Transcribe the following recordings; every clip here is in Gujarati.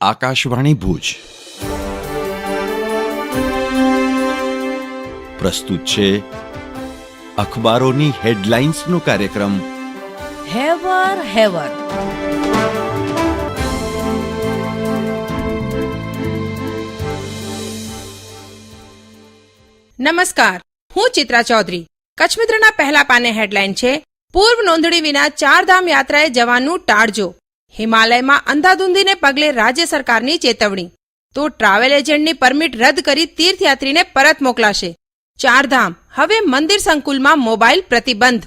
આકાશવાણી ભુજ પ્રસ્તુત છે અખબારોની હેડલાઇન્સનો કાર્યક્રમ હેવર હેવર. નમસ્કાર, હું ચિત્રા ચૌધરી. કચ્છ મિત્રના પહેલા પાને હેડલાઇન છે: પૂર્વ નોંધણી વિના ચારધામ યાત્રાએ જવાનું ટાળજો. હિમાલયમાં અંધાધૂંધીને પગલે રાજ્ય સરકારની ચેતવણી. તો ટ્રાવેલ એજન્ટની પરમિટ રદ કરી તીર્થયાત્રીને પરત મોકલાશે. ચારધામ હવે મંદિર સંકુલમાં મોબાઈલ પ્રતિબંધ.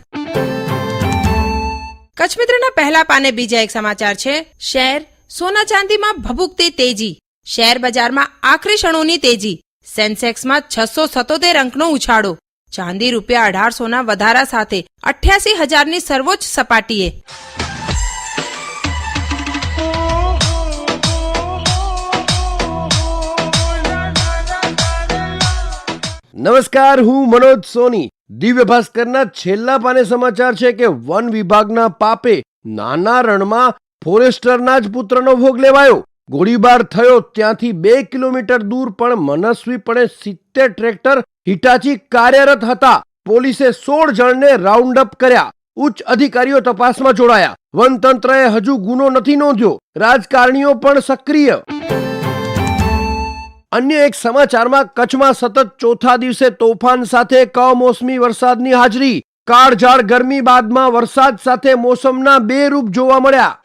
કચ્છ મિત્રના પહેલા પાને બીજા એક સમાચાર છે: શેર સોના ચાંદીમાં ભભૂકતી તેજી. શેર બજારમાં આખરી ક્ષણોની તેજી. સેન્સેક્સમાં 677 અંકનો ઉછાળો. ચાંદી ₹1800ના વધારા સાથે 88,000ની સર્વોચ્ચ સપાટીએ. નમસ્કાર, હું મનોજ સોની. દિવ્ય ભાસ્કરના છેલ્લા પાને સમાચાર છે કે વન વિભાગના પાપે નાના રણમાં ફોરેસ્ટરના જ પુત્રનો ભોગ લેવાયો. ગોળીબાર થયો ત્યાંથી 2 કિલોમીટર દૂર પણ મનસ્વીપણે 70 ટ્રેક્ટર હિટાચી કાર્યરત હતા. પોલીસે 16 જણને રાઉન્ડ અપ કર્યા. ઉચ્ચ અધિકારીઓ તપાસમાં જોડાયા. વનતંત્રએ હજુ ગુનો નથી નોંધ્યો. રાજકારણીઓ પણ સક્રિય. અન્ય એક સમાચારમાં કચ્છમાં સતત ચોથા દિવસે તોફાન સાથે કમોસમી વરસાદની હાજરી. કાળઝાળ ગરમી બાદમાં વરસાદ સાથે મોસમના બે રૂપ જોવા મળ્યા.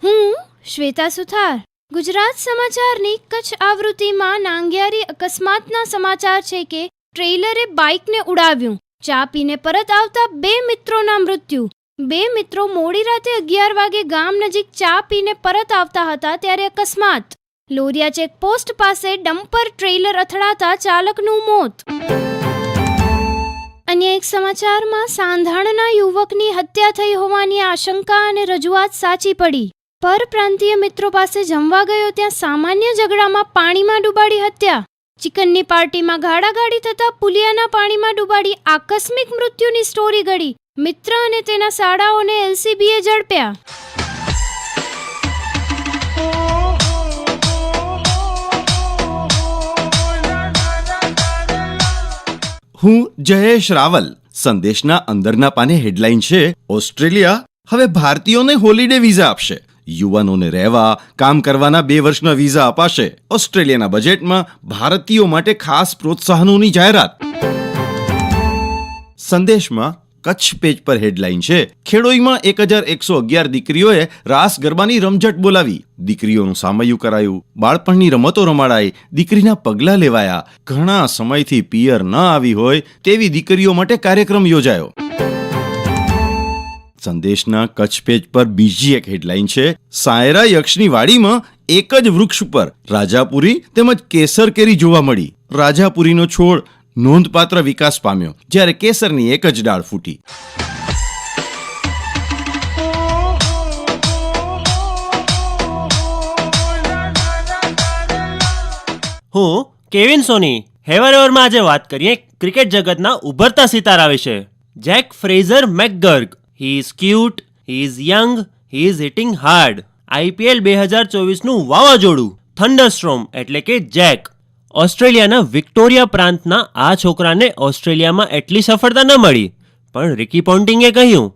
હું શ્વેતા સુથાર. ગુજરાત સમાચારની કચ્છ આવૃત્તિમાં નાંગિયારી અકસ્માતના સમાચાર છે કે ટ્રેલરે બાઇકને ઉડાવ્યું. ચા પીને પરત આવતા 2 મિત્રોના મૃત્યુ. 2 મિત્રો મોડી રાતે 11 વાગે ગામ નજીક ચા પીને પરત આવતા હતા ત્યારે અકસ્માત. લોરિયા ચેકપોસ્ટ પાસે ડમ્પર ટ્રેલર અથડાતા ચાલકનું મોત. અન્ય એક સમાચારમાં સાંધાણના યુવકની હત્યા થઈ હોવાની આશંકા અને રજૂઆત સાચી પડી. પરપ્રાંતીય મિત્રો પાસે જમવા ગયો ત્યાં સામાન્ય ઝઘડામાં પાણીમાં ડૂબાડી હત્યા. ચિકનની પાર્ટીમાં ગાડાગાડી થતા પુલિયાના પાણીમાં ડૂબાડી આકસ્મિક મૃત્યુની સ્ટોરી ઘડી. મિત્ર અને તેના સાડાઓને એલસીબીએ ઝડપ્યા. હું જયેશ રાવલ. સંદેશના અંદરના પાને હેડલાઇન છે: ઓસ્ટ્રેલિયા હવે ભારતીયોને હોલિડે વિઝા આપશે. યુવાનોને રહેવા કામ કરવાના 2 વર્ષના વિઝા અપાશે. ઓસ્ટ્રેલિયાના બજેટમાં ભારતીયો માટે ખાસ પ્રોત્સાહનોની જાહેરાત. સંદેશમાં કચ્છ પેજ પર હેડલાઇન છે: ખેડોઈમાં 1111 દીકરીઓએ રાસ ગરબાની રમઝટ બોલાવી. દીકરીઓનું સામૈયું કરાયું, બાળપણની રમતો રમાડાઈ, દીકરીના પગલાં લેવાયા. ઘણા સમયથી પિયર ન આવી હોય તેવી દીકરીઓ માટે કાર્યક્રમ યોજાયો. સંદેશના કચ્છ પેજ પર બીજી એક હેડલાઇન છે: સાયરા યક્ષની વાડીમાં એક જ વૃક્ષ પર રાજાપુરી તેમજ કેસર કેરી જોવા મળી. રાજાપુરીનો છોડ નોંધપાત્ર વિકાસ પામ્યો જ્યારે કેસરની એક જ ડાળ ફૂટી. હું કેવિન સોની. હેવર હેવરમાં આજે વાત કરીએ ક્રિકેટ જગતના ઉભરતા સિતારા વિશે. Jake Fraser McGurk. He is cute, he is young, he is hitting hard. IPL 2024નું વાવાઝોડું થંડરસ્ટ્રોમ એટલે કે જેક. ઓસ્ટ્રેલિયાના વિક્ટોરિયા પ્રાંતના આ છોકરાને ઓસ્ટ્રેલિયામાં એટલી સફળતા ન મળી, પણ રિકી પોન્ટિંગે કહ્યું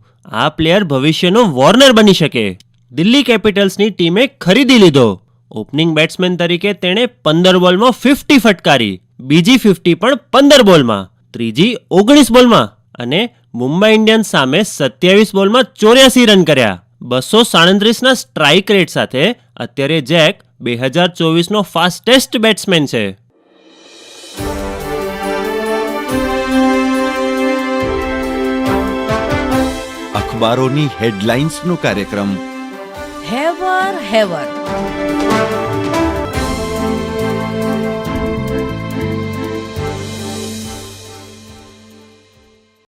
આ પ્લેયર ભવિષ્યનો વોર્નર બની શકે. દિલ્હી કેપિટલ્સની ટીમે ખરીદી લીધો. ઓપનિંગ બેટ્સમેન તરીકે તેણે 15 બોલમાં 50 ફટકારી. બીજી 50 પણ 15 બોલમાં, ત્રીજી 19 બોલમાં અને મુંબઈ ઇન્ડિયન્સ સામે 27 બોલમાં 84 રન કર્યા. 237ના સ્ટ્રાઇક રેટ સાથે અત્યારે જેક 2024નો ફાસ્ટેસ્ટ બેટ્સમેન છે. અખબારોની હેડલાઇન્સનો કાર્યક્રમ હેવર હેવર.